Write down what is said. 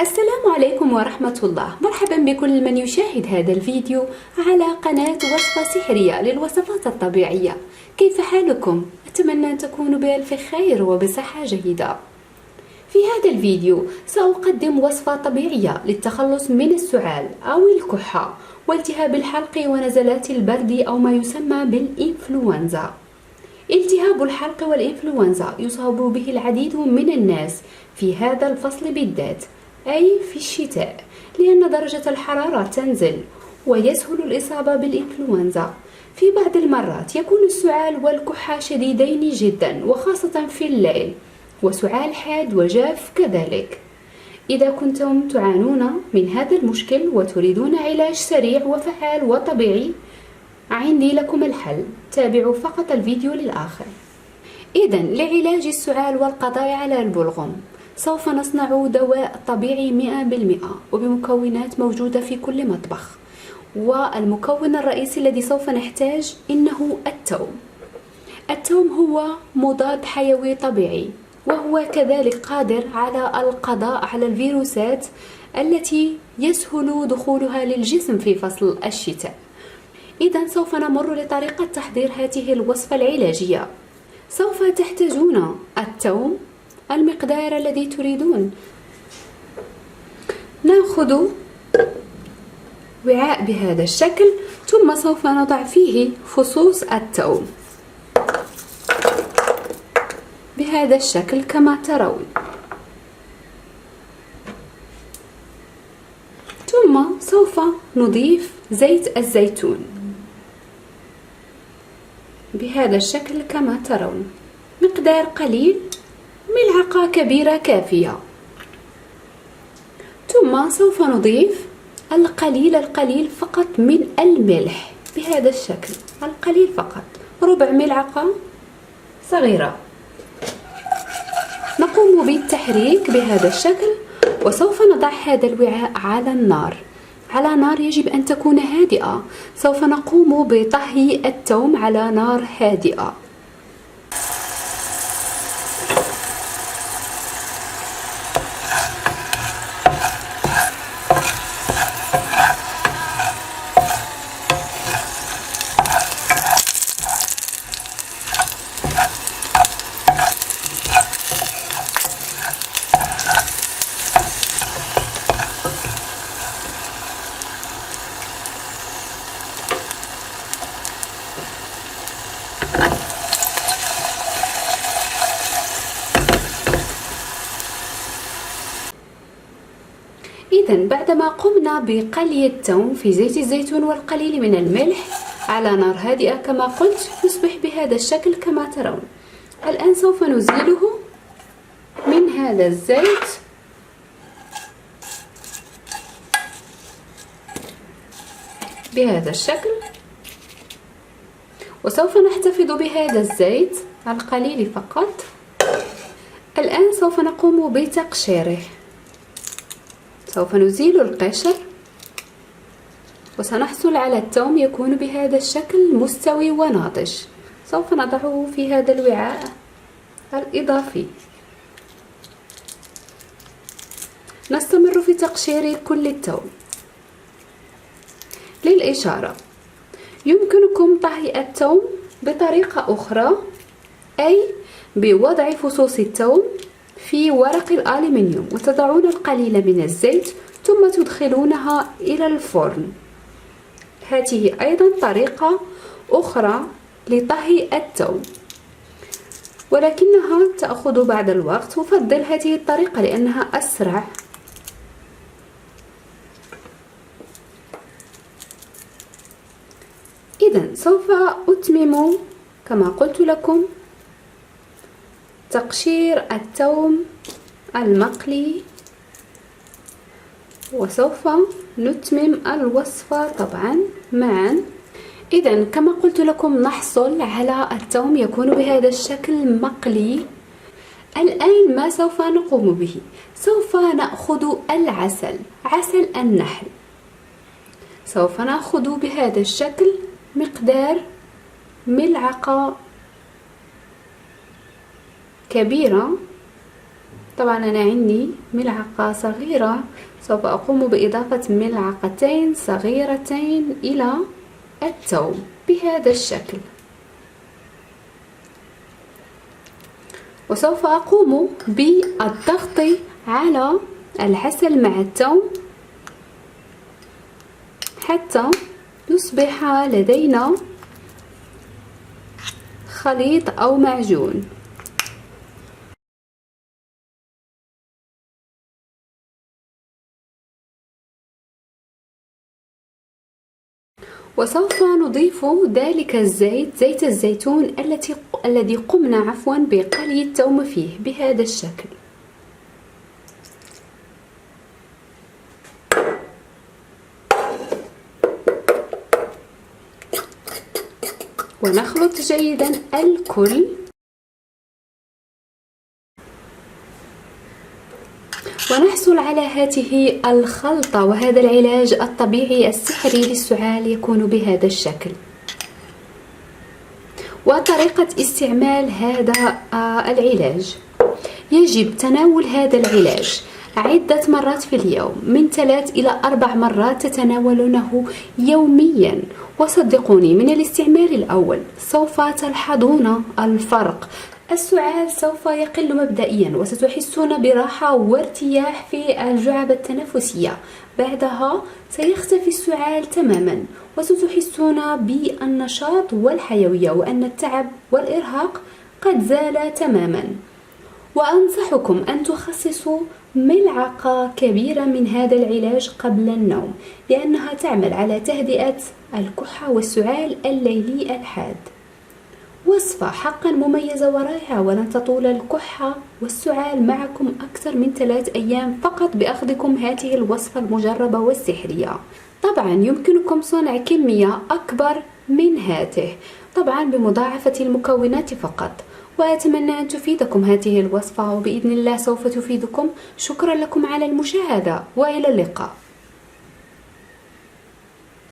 السلام عليكم ورحمة الله. مرحبا بكل من يشاهد هذا الفيديو على قناة وصفة سحرية للوصفات الطبيعية. كيف حالكم؟ أتمنى أن تكونوا بألف خير وبصحة جيدة. في هذا الفيديو سأقدم وصفة طبيعية للتخلص من السعال أو الكحة والتهاب الحلق ونزلات البرد أو ما يسمى بالإنفلونزا. التهاب الحلق والإنفلونزا يصاب به العديد من الناس في هذا الفصل بالذات، أي في الشتاء، لأن درجة الحرارة تنزل ويسهل الإصابة بالإنفلونزا. في بعض المرات يكون السعال والكحة شديدين جدا وخاصة في الليل، وسعال حاد وجاف كذلك. إذا كنتم تعانون من هذا المشكل وتريدون علاج سريع وفعال وطبيعي، عندي لكم الحل. تابعوا فقط الفيديو للآخر. إذن لعلاج السعال والقضاء على البلغم سوف نصنع دواء طبيعي 100% وبمكونات موجودة في كل مطبخ. والمكون الرئيسي الذي سوف نحتاج إنه الثوم. الثوم هو مضاد حيوي طبيعي، وهو كذلك قادر على القضاء على الفيروسات التي يسهل دخولها للجسم في فصل الشتاء. إذن سوف نمر لطريقة تحضير هذه الوصفة العلاجية. سوف تحتاجون الثوم المقدار الذي تريدون. نأخذ وعاء بهذا الشكل، ثم سوف نضع فيه فصوص الثوم بهذا الشكل كما ترون، ثم سوف نضيف زيت الزيتون بهذا الشكل كما ترون، مقدار قليل، ملعقة كبيرة كافية. ثم سوف نضيف القليل فقط من الملح بهذا الشكل، القليل فقط، ربع ملعقة صغيرة. نقوم بالتحريك بهذا الشكل، وسوف نضع هذا الوعاء على النار. على نار يجب أن تكون هادئة. سوف نقوم بطهي الثوم على نار هادئة. إذن بعدما قمنا بقلي الثوم في زيت الزيتون والقليل من الملح على نار هادئة كما قلت، يصبح بهذا الشكل كما ترون. الآن سوف نزيله من هذا الزيت بهذا الشكل، وسوف نحتفظ بهذا الزيت القليل فقط. الآن سوف نقوم بتقشيره. سوف نزيل القشر، وسنحصل على الثوم يكون بهذا الشكل مستوي وناضج. سوف نضعه في هذا الوعاء الإضافي. نستمر في تقشير كل الثوم. للإشارة، يمكنكم طهي الثوم بطريقة أخرى، أي بوضع فصوص الثوم في ورق الألمنيوم وتضعون القليل من الزيت ثم تدخلونها إلى الفرن. هذه أيضا طريقة أخرى لطهي الثوم، ولكنها تأخذ بعض الوقت. أفضل هذه الطريقة لأنها أسرع. إذن سوف أتمم كما قلت لكم تقشير الثوم المقلي، وسوف نتمم الوصفة طبعا معا. إذن كما قلت لكم نحصل على الثوم يكون بهذا الشكل مقلي. الآن ما سوف نقوم به، سوف نأخذ العسل، عسل النحل. سوف نأخذ بهذا الشكل مقدار ملعقة كبيرة طبعا أنا عندي ملعقة صغيرة، سوف أقوم بإضافة ملعقتين صغيرتين إلى الثوم بهذا الشكل، وسوف أقوم بالضغط على العسل مع الثوم حتى يصبح لدينا خليط أو معجون. وسوف نضيف ذلك الزيت، زيت الزيتون الذي قمنا بقلي الثوم فيه بهذا الشكل. ونخلط جيدا الكل، ونحصل على هذه الخلطة وهذا العلاج الطبيعي السحري للسعال يكون بهذا الشكل. وطريقة استعمال هذا العلاج: يجب تناول هذا العلاج عدة مرات في اليوم، من 3 إلى 4 مرات تتناولونه يوميا، وصدقوني من الاستعمال الأول سوف تلحظون الفرق. السعال سوف يقل مبدئيا، وستحسون براحة وارتياح في الجعب التنفسية. بعدها سيختفي السعال تماما، وستحسون بالنشاط والحيوية، وأن التعب والإرهاق قد زال تماما. وأنصحكم أن تخصصوا ملعقة كبيرة من هذا العلاج قبل النوم، لأنها تعمل على تهدئة الكحة والسعال الليلي الحاد. وصفة حقا مميزة ورائعة، ولن تطول الكحة والسعال معكم أكثر من 3 أيام فقط بأخذكم هذه الوصفة المجربة والسحرية. طبعا يمكنكم صنع كمية أكبر من هذه، طبعا بمضاعفة المكونات فقط. وأتمنى أن تفيدكم هذه الوصفة، وبإذن الله سوف تفيدكم. شكرا لكم على المشاهدة، وإلى اللقاء.